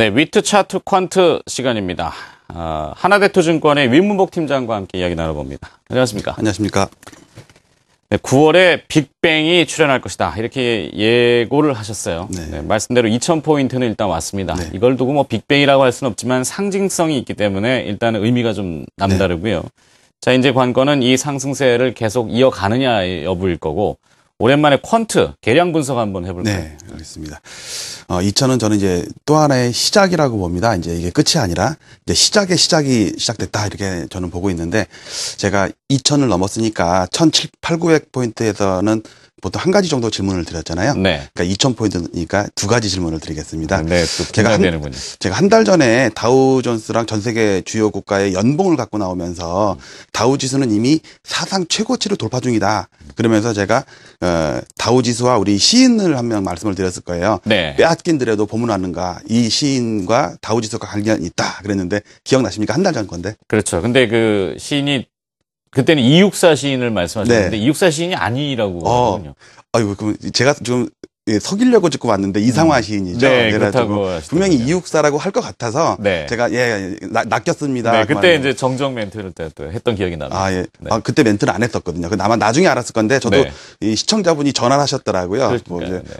네, 위트 차트 퀀트 시간입니다. 하나대투증권의 win문복 팀장과 함께 이야기 나눠봅니다. 안녕하십니까? 안녕하십니까? 네, 9월에 빅뱅이 출연할 것이다. 이렇게 예고를 하셨어요. 네. 네, 말씀대로 2,000포인트는 일단 왔습니다. 네. 이걸 두고 뭐 빅뱅이라고 할 수는 없지만 상징성이 있기 때문에 일단 의미가 좀 남다르고요. 네. 자, 이제 관건은 이 상승세를 계속 이어가느냐 여부일 거고, 오랜만에 퀀트 계량 분석 한번 해볼까요? 네, 알겠습니다. 2천은 저는 이제 또 하나의 시작이라고 봅니다. 이제 이게 끝이 아니라 이제 시작이 시작됐다 이렇게 저는 보고 있는데, 제가 2천을 넘었으니까 1,800포인트에서는 보통 한 가지 정도 질문을 드렸잖아요. 네. 그러니까 2,000포인트니까 두 가지 질문을 드리겠습니다. 네, 또 긴장되는군요. 제가 한 달 전에 다우존스랑 전 세계 주요 국가의 연봉을 갖고 나오면서 다우 지수는 이미 사상 최고치를 돌파 중이다. 그러면서 제가 다우 지수와 우리 시인을 한 명 말씀을 드렸을 거예요. 네. 빼앗긴 드려도 보물하는가. 이 시인과 다우 지수가 관련이 있다. 그랬는데 기억나십니까? 한 달 전 건데. 그렇죠. 근데 그 시인이 그때는 이육사 시인을 말씀하셨는데, 네. 이육사 시인이 아니라고 하거든요. 아이고, 그럼 제가 좀 속이려고 듣고 왔는데 이상화 시인이죠. 네, 그렇다고 분명히 이육사라고 할 것 같아서 네. 제가 낚였습니다. 네, 그때 이제 정정 멘트를 또 했던 기억이 납니다. 예. 네. 그때 멘트를 안 했었거든요. 아마 나중에 알았을 건데 저도 네. 이 시청자분이 전화를 하셨더라고요.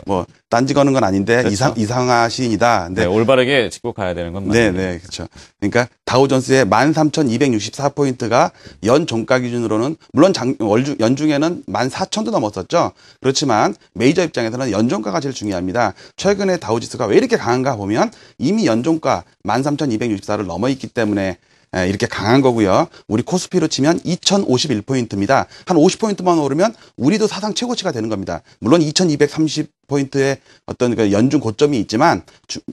뭐 딴지 거는 건 아닌데 그렇죠. 이상화 시인이다. 근데 네, 올바르게 짚고 가야 되는 건 맞아요. 네, 그렇죠. 그러니까 다우존스의 13,264포인트가 연 종가 기준으로는 물론 연중에는 14,000도 넘었었죠. 그렇지만 메이저 입장에서는 연종가가 제일 중요합니다. 최근에 다우지수가 왜 이렇게 강한가 보면 이미 연종가 13,264를 넘어 있기 때문에 이렇게 강한 거고요. 우리 코스피로 치면 2,051포인트입니다. 한 50포인트만 오르면 우리도 사상 최고치가 되는 겁니다. 물론 2,230포인트의 어떤 그 연중 고점이 있지만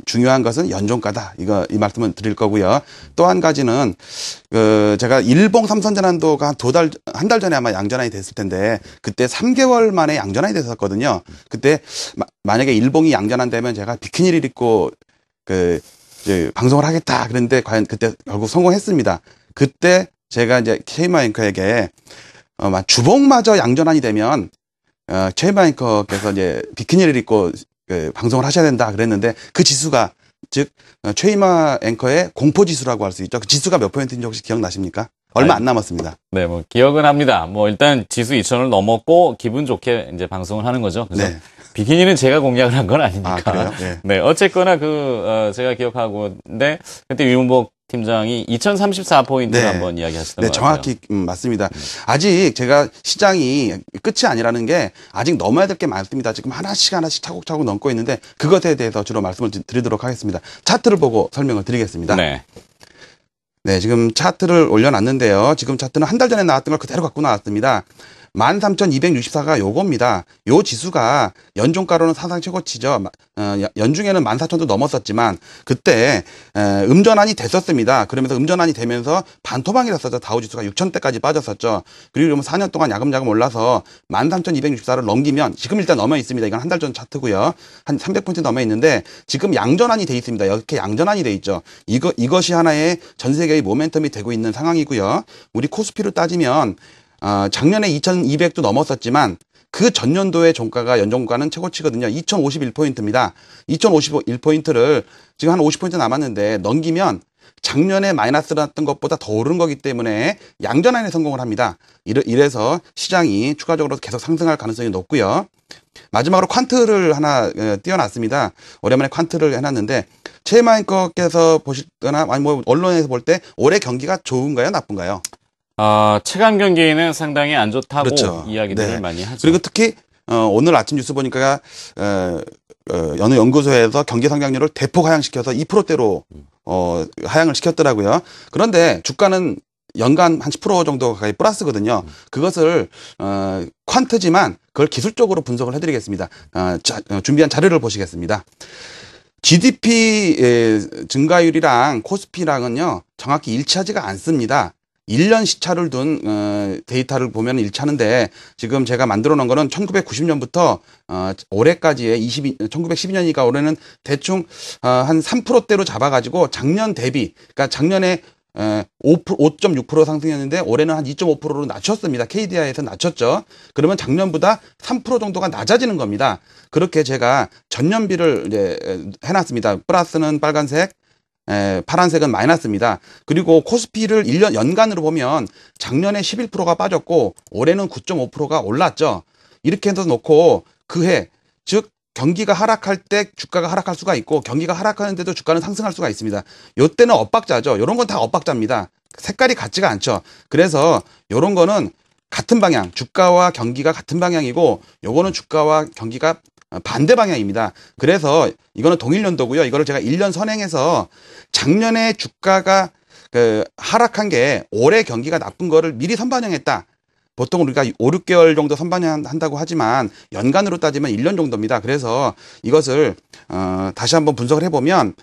중요한 것은 연종가다. 이 말씀을 드릴 거고요. 또 한 가지는 제가 일봉 삼선전환도가 한 달 전에 아마 양전환이 됐을 텐데 그때 3개월 만에 양전환이 됐었거든요. 그때 만약에 일봉이 양전환되면 제가 비키니를 입고 이제 방송을 하겠다 그랬는데 과연 그때 결국 성공했습니다. 그때 제가 이제 최이마 앵커에게 주봉마저 양전환이 되면 최이마 앵커께서 이제 비키니를 입고 방송을 하셔야 된다 그랬는데 그 지수가 즉 최이마 앵커의 공포 지수라고 할 수 있죠. 그 지수가 몇 포인트인지 혹시 기억나십니까? 얼마 안 남았습니다. 네, 뭐 기억은 합니다. 뭐 일단 지수 2,000을 넘었고 기분 좋게 이제 방송을 하는 거죠. 그래서 네. 비키니는 제가 공략을 한 건 아니니까. 그래요? 네. 네, 어쨌거나 제가 기억하고 있는데 그때 위문복 팀장이 2,034포인트를 네. 한번 이야기하시던 것 같아요. 정확히 맞습니다. 아직 제가 시장이 끝이 아니라는 게 아직 넘어야 될 게 많습니다. 지금 하나씩 차곡차곡 넘고 있는데 그것에 대해서 주로 말씀을 드리도록 하겠습니다. 차트를 보고 설명을 드리겠습니다. 네. 네, 지금 차트를 올려놨는데요. 지금 차트는 한 달 전에 나왔던 걸 그대로 갖고 나왔습니다. 13,264가 요겁니다. 요 지수가 연종가로는 사상 최고치죠. 연중에는 14,000도 넘었었지만 그때 음전환이 됐었습니다. 그러면서 음전환이 되면서 반토막이었었죠. 다우지수가 6,000대까지 빠졌었죠. 그리고 4년 동안 야금야금 올라서 13,264를 넘기면 지금 일단 넘어 있습니다. 이건 한 달 전 차트고요. 한 300포인트 넘어 있는데 지금 양전환이 돼 있습니다. 이렇게 양전환이 돼 있죠. 이것이 하나의 전 세계의 모멘텀이 되고 있는 상황이고요. 우리 코스피로 따지면 작년에 2,200도 넘었었지만 그 전년도의 종가가 연종가는 최고치거든요. 2,051포인트입니다. 2,051포인트를 지금 한 50포인트 남았는데 넘기면 작년에 마이너스 났던 것보다 더 오른 거기 때문에 양전환에 성공을 합니다. 이래서 시장이 추가적으로 계속 상승할 가능성이 높고요. 마지막으로 퀀트를 하나 띄워놨습니다. 오랜만에 퀀트를 해놨는데 최이마 앵커께서 보시거나 아니 뭐 언론에서 볼 때 올해 경기가 좋은가요, 나쁜가요? 체감 경기는 상당히 안 좋다고 그렇죠. 이야기들을 네. 많이 하죠. 그리고 특히 오늘 아침 뉴스 보니까 어느 연구소에서 경제 성장률을 대폭 하향시켜서 2%대로 하향을 시켰더라고요. 그런데 주가는 연간 한 10% 정도 가까이 플러스거든요. 그것을 퀀트지만 그걸 기술적으로 분석을 해드리겠습니다. 준비한 자료를 보시겠습니다. GDP 증가율이랑 코스피랑은요 정확히 일치하지가 않습니다. 1년 시차를 둔 데이터를 보면 일치하는데 지금 제가 만들어 놓은 거는 1990년부터 올해까지의 1912년이니까 올해는 대충 한 3%대로 잡아가지고 작년 대비 그러니까 작년에 5.6% 상승했는데 올해는 한 2.5%로 낮췄습니다. KDI에서 낮췄죠. 그러면 작년보다 3% 정도가 낮아지는 겁니다. 그렇게 제가 전년비를 이제 해놨습니다. 플러스는 빨간색, 파란색은 마이너스입니다. 그리고 코스피를 1년 연간으로 보면 작년에 11%가 빠졌고 올해는 9.5%가 올랐죠. 이렇게 해서 놓고 그해 즉 경기가 하락할 때 주가가 하락할 수가 있고 경기가 하락하는데도 주가는 상승할 수가 있습니다. 요때는 엇박자죠. 요런 건 다 엇박자입니다. 색깔이 같지가 않죠. 그래서 요런 거는 같은 방향, 주가와 경기가 같은 방향이고 요거는 주가와 경기가 반대 방향입니다. 그래서 이거는 동일 연도고요. 이거를 제가 1년 선행해서 작년에 주가가 하락한 게 올해 경기가 나쁜 거를 미리 선반영했다. 보통 우리가 5, 6개월 정도 선반영한다고 하지만 연간으로 따지면 1년 정도입니다. 그래서 이것을 다시 한번 분석을 해보면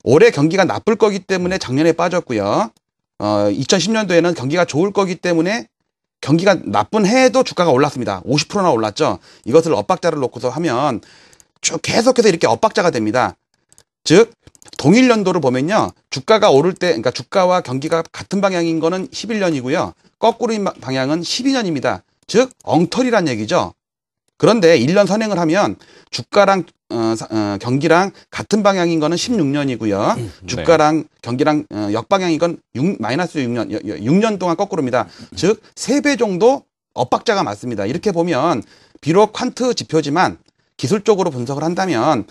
올해 경기가 나쁠 거기 때문에 작년에 빠졌고요. 2010년도에는 경기가 좋을 거기 때문에 경기가 나쁜 해에도 주가가 올랐습니다. 50%나 올랐죠. 이것을 엇박자를 놓고서 하면 쭉 계속해서 이렇게 엇박자가 됩니다. 즉 동일 연도를 보면요. 주가가 오를 때 그러니까 주가와 경기가 같은 방향인 거는 11년이고요. 거꾸로인 방향은 12년입니다. 즉 엉터리란 얘기죠. 그런데 1년 선행을 하면 주가랑 경기랑 같은 방향인 거는 16년이고요. 주가랑 경기랑 역방향인 건 마이너스 6년 동안 거꾸로입니다. 즉 3배 정도 엇박자가 맞습니다. 이렇게 보면 비록 퀀트 지표지만 기술적으로 분석을 한다면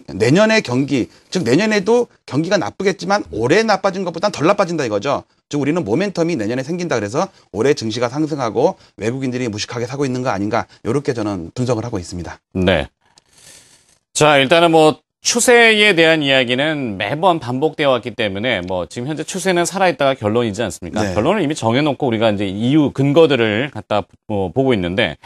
내년의 경기, 즉 내년에도 경기가 나쁘겠지만 올해 나빠진 것보단 덜 나빠진다 이거죠. 즉 우리는 모멘텀이 내년에 생긴다 그래서 올해 증시가 상승하고 외국인들이 무식하게 사고 있는 거 아닌가 이렇게 저는 분석을 하고 있습니다. 네. 자, 일단은 뭐 추세에 대한 이야기는 매번 반복되어 왔기 때문에 뭐 지금 현재 추세는 살아있다가 결론이지 않습니까? 네. 결론을 이미 정해놓고 우리가 이제 이유 근거들을 갖다 보고 있는데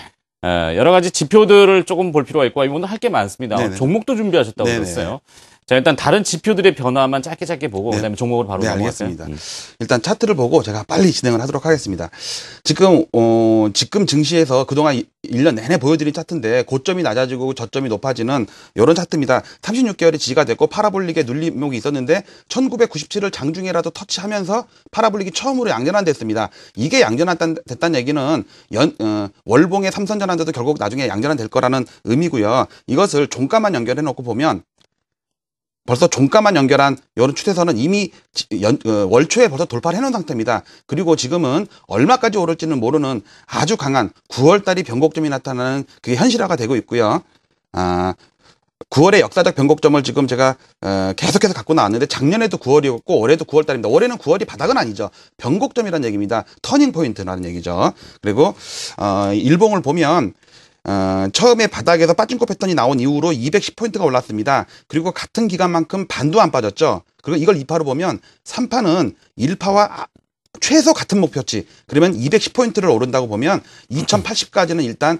여러 가지 지표들을 조금 볼 필요가 있고 이분도 할 게 많습니다. 네네. 종목도 준비하셨다고 네네. 그랬어요. 자, 일단 다른 지표들의 변화만 짧게 보고 네. 그다음에 종목으로 바로 네, 넘어갈까요? 알겠습니다. 일단 차트를 보고 제가 빨리 진행을 하도록 하겠습니다. 지금 증시에서 그동안 1년 내내 보여드린 차트인데 고점이 낮아지고 저점이 높아지는 이런 차트입니다. 36개월이 지지가 됐고 파라볼릭의 눌림목이 있었는데 1997을 장중에라도 터치하면서 파라볼릭이 처음으로 양전환됐습니다. 이게 양전환됐다는 얘기는 월봉의 삼선전환대도 결국 나중에 양전환될 거라는 의미고요. 이것을 종가만 연결해 놓고 보면 벌써 종가만 연결한 이런 추세선은 이미 월초에 벌써 돌파를 해놓은 상태입니다. 그리고 지금은 얼마까지 오를지는 모르는 아주 강한 9월달이 변곡점이 나타나는 그게 현실화가 되고 있고요. 9월의 역사적 변곡점을 지금 제가 계속해서 갖고 나왔는데 작년에도 9월이었고 올해도 9월달입니다. 올해는 9월이 바닥은 아니죠. 변곡점이라는 얘기입니다. 터닝 포인트라는 얘기죠. 그리고 일봉을 보면 처음에 바닥에서 빠진코 패턴이 나온 이후로 210포인트가 올랐습니다. 그리고 같은 기간만큼 반도 안 빠졌죠. 그리고 이걸 2파로 보면 3파는 1파와 최소 같은 목표치. 그러면 210포인트를 오른다고 보면 2080까지는 일단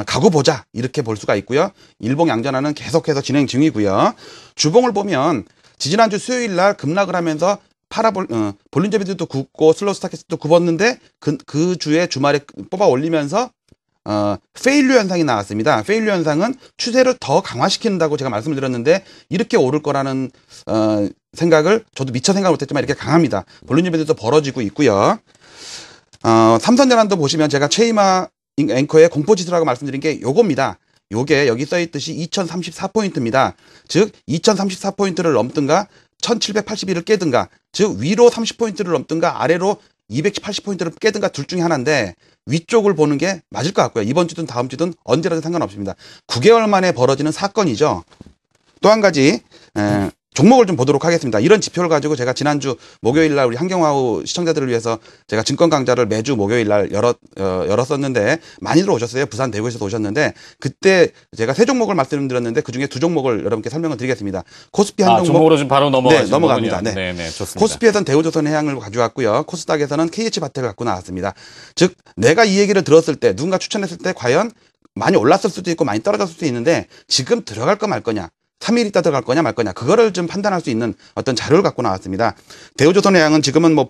가고 보자 이렇게 볼 수가 있고요. 일봉 양전환은 계속해서 진행 중이고요. 주봉을 보면 지지난주 수요일 날 급락을 하면서 볼린저 밴드도 굽고 슬로우 스타캐스트도 굽었는데 그 주에 주말에 뽑아 올리면서 페일류 현상이 나왔습니다. 페일류 현상은 추세를 더 강화시킨다고 제가 말씀을 드렸는데 이렇게 오를 거라는 생각을 저도 미처 생각 못했지만 이렇게 강합니다. 볼린저 밴드도 벌어지고 있고요. 삼선전환도 보시면 제가 최이마 앵커의 공포지수라고 말씀드린 게 요겁니다. 요게 여기 써있듯이 2034포인트입니다. 즉 2034포인트를 넘든가 1781을 깨든가 즉 위로 30포인트를 넘든가 아래로 280포인트를 깨든가 둘 중에 하나인데 위쪽을 보는 게 맞을 것 같고요. 이번 주든 다음 주든 언제라도 상관없습니다. 9개월 만에 벌어지는 사건이죠. 또 한 가지 종목을 좀 보도록 하겠습니다. 이런 지표를 가지고 제가 지난주 목요일 날 우리 한경화우 시청자들을 위해서 제가 증권 강좌를 매주 목요일 날 열었었는데 많이들 오셨어요. 부산 대구에서도 오셨는데 그때 제가 세 종목을 말씀드렸는데 그중에 두 종목을 여러분께 설명을 드리겠습니다. 코스피 한 종목 종목으로 좀 바로 넘어가죠. 네, 넘어갑니다. 네. 네, 좋습니다. 코스피에서는 대우조선해양을 가져왔고요. 코스닥에서는 KH바텍을 갖고 나왔습니다. 즉 내가 이 얘기를 들었을 때 누군가 추천했을 때 과연 많이 올랐을 수도 있고 많이 떨어졌을 수도 있는데 지금 들어갈 거 말 거냐 3일 있다 들어갈 거냐 말 거냐 그거를 좀 판단할 수 있는 어떤 자료를 갖고 나왔습니다. 대우조선해양은 지금은 뭐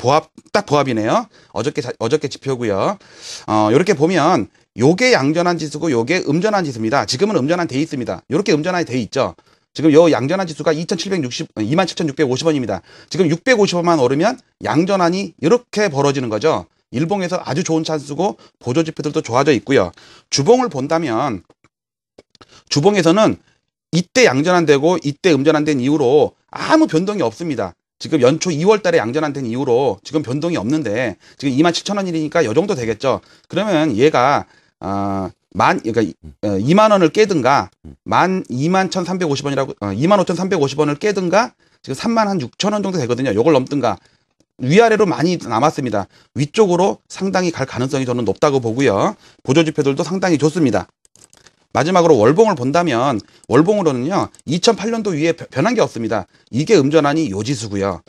딱 보합이네요. 어저께 지표고요. 이렇게 보면 요게 양전환 지수고 요게 음전환 지수입니다. 지금은 음전환 돼 있습니다. 이렇게 음전환이 돼 있죠. 지금 요 양전환 지수가 2750원입니다. 지금 650원만 오르면 양전환이 이렇게 벌어지는 거죠. 일봉에서 아주 좋은 찬스고 보조 지표들도 좋아져 있고요. 주봉을 본다면 주봉에서는 이때 양전환되고 이때 음전환된 이후로 아무 변동이 없습니다. 지금 연초 2월 달에 양전환된 이후로 지금 변동이 없는데 지금 27,000원이니까 요 정도 되겠죠. 그러면 얘가 그러니까 2만 원을 깨든가 21,350원이라고 25,350원을 깨든가 지금 36,000원 정도 되거든요. 요걸 넘든가 위아래로 많이 남았습니다. 위쪽으로 상당히 갈 가능성이 저는 높다고 보고요. 보조지표들도 상당히 좋습니다. 마지막으로 월봉을 본다면 월봉으로는요 2008년도 위에 변한 게 없습니다. 이게 음전환이 요 지수고요.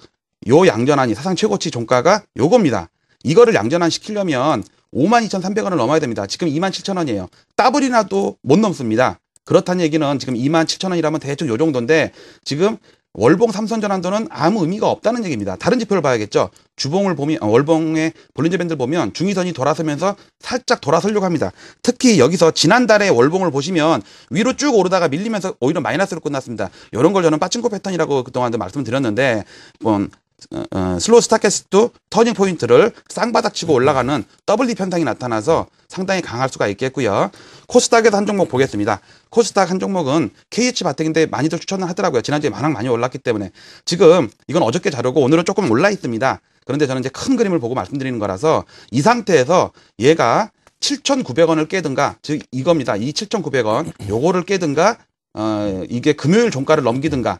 요 양전환이 사상 최고치 종가가 요겁니다. 이거를 양전환 시키려면 52,300원을 넘어야 됩니다. 지금 27,000원이에요. 더블이나도 못 넘습니다. 그렇다는 얘기는 지금 27,000원이라면 대충 요 정도인데 지금 월봉 삼선 전환도는 아무 의미가 없다는 얘기입니다. 다른 지표를 봐야겠죠. 주봉을 보면 월봉의 볼린저 밴드를 보면 중위선이 돌아서면서 살짝 돌아서려고 합니다. 특히 여기서 지난달에 월봉을 보시면 위로 쭉 오르다가 밀리면서 오히려 마이너스로 끝났습니다. 이런 걸 저는 빠친코 패턴이라고 그동안 말씀을 드렸는데 슬로우 스타캐스트도 터닝 포인트를 쌍바닥치고 올라가는 WD 편상이 나타나서 상당히 강할 수가 있겠고요. 코스닥에서 한 종목 보겠습니다. 코스닥 한 종목은 KH바텍인데 많이들 추천을 하더라고요. 지난주에 많이 올랐기 때문에. 지금 이건 어저께 자료고 오늘은 조금 올라 있습니다. 그런데 저는 이제 큰 그림을 보고 말씀드리는 거라서 이 상태에서 얘가 7,900원을 깨든가 즉 이겁니다. 이 7,900원 요거를 깨든가 이게 금요일 종가를 넘기든가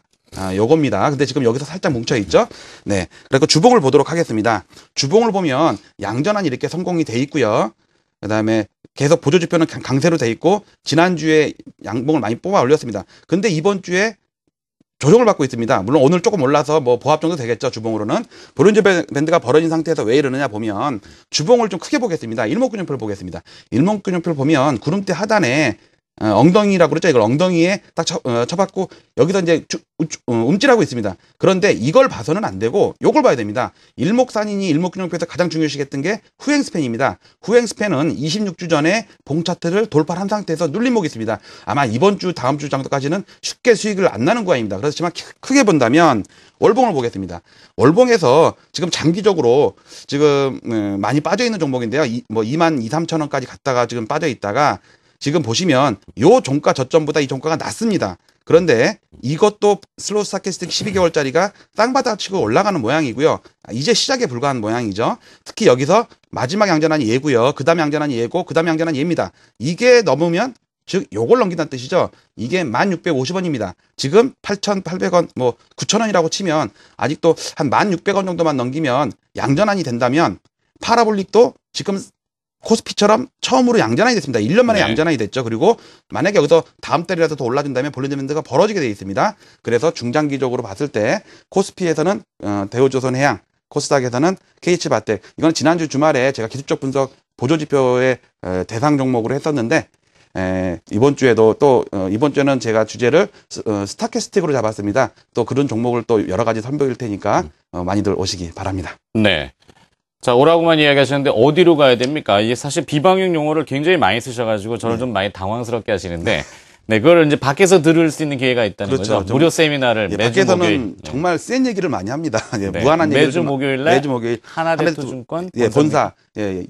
요겁니다. 근데 지금 여기서 살짝 뭉쳐 있죠? 네. 그리고 주봉을 보도록 하겠습니다. 주봉을 보면 양전환이 이렇게 성공이 돼 있고요. 그 다음에 계속 보조지표는 강세로 돼 있고, 지난주에 양봉을 많이 뽑아 올렸습니다. 근데 이번 주에 조정을 받고 있습니다. 물론 오늘 조금 올라서 뭐 보합 정도 되겠죠. 주봉으로는. 볼린저 밴드가 벌어진 상태에서 왜 이러느냐 보면 주봉을 좀 크게 보겠습니다. 일목균형표를 보겠습니다. 일목균형표를 보면 구름대 하단에 엉덩이라고 그러죠. 이걸 엉덩이에 딱 쳐받고 여기서 이제 움찔하고 있습니다. 그런데 이걸 봐서는 안 되고 요걸 봐야 됩니다. 일목산인이 일목균형표에서 가장 중요시했던 게 후행 스팬입니다. 후행 스팬은 26주 전에 봉 차트를 돌파한 상태에서 눌림목이 있습니다. 아마 이번 주 다음 주 정도까지는 쉽게 수익을 안 나는 구간입니다. 그렇지만 크게 본다면 월봉을 보겠습니다. 월봉에서 지금 장기적으로 지금 많이 빠져 있는 종목인데요. 22,000~23,000원까지 갔다가 지금 빠져 있다가 지금 보시면 요 종가 저점보다 이 종가가 낮습니다. 그런데 이것도 슬로우 스타캐스틱 12개월짜리가 땅바닥 치고 올라가는 모양이고요. 이제 시작에 불과한 모양이죠. 특히 여기서 마지막 양전환이 얘고요. 그 다음에 양전환이 얘고 그 다음에 양전환이 얘입니다. 이게 넘으면 즉 요걸 넘긴다는 뜻이죠. 이게 1,650원입니다. 지금 8,800원 9,000원이라고 치면 아직도 한 1,600원 정도만 넘기면 양전환이 된다면 파라볼릭도 지금 코스피처럼 처음으로 양전환이 됐습니다. 1년 만에 양전환이 됐죠. 그리고 만약에 여기서 다음 달이라도 더 올라준다면 볼린저 밴드가 벌어지게 되어 있습니다. 그래서 중장기적으로 봤을 때 코스피에서는 대우조선해양, 코스닥에서는 KH바텍, 이건 지난주 주말에 제가 기술적 분석 보조지표의 대상 종목으로 했었는데 이번 주에도 이번 주에는 제가 주제를 스타캐스틱으로 잡았습니다. 또 그런 종목을 또 여러 가지 선보일 테니까 많이들 오시기 바랍니다. 네. 자, 오라고만 이야기하셨는데 어디로 가야 됩니까? 이게 사실 비방용 용어를 굉장히 많이 쓰셔가지고 저를 좀 많이 당황스럽게 하시는데, 네, 그걸 이제 밖에서 들을 수 있는 기회가 있다는 그렇죠. 거죠. 무료 세미나를 매주 밖에서는 목요일. 정말 센 얘기를 많이 합니다. 네. 무한한 매주 얘기를 목요일 목요일 하나대투증권 본사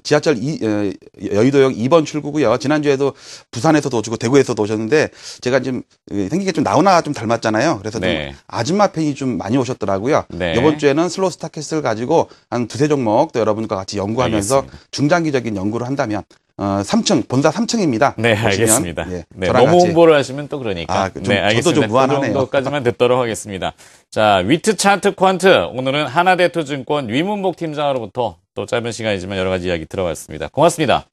지하철 여의도역 2번 출구고요. 지난주에도 부산에서도 오시고 대구에서도 오셨는데 제가 지금 생긴 게 좀 나훈아 좀 닮았잖아요. 그래서 좀 아줌마 팬이 좀 많이 오셨더라고요. 이번 주에는 슬로우 스타캐스트를 가지고 한 두세 종목 또 여러분과 같이 연구하면서 알겠습니다. 중장기적인 연구를 한다면 3층, 본사 3층입니다. 네, 알겠습니다. 네, 너무 홍보를 하시면 또 그러니까. 네, 알겠습니다. 저도 좀 무한하네요. 그 정도까지만 듣도록 하겠습니다. 자, 위트 차트 퀀트. 오늘은 하나대투증권 위문복 팀장으로부터 또 짧은 시간이지만 여러 가지 이야기 들어봤습니다. 고맙습니다.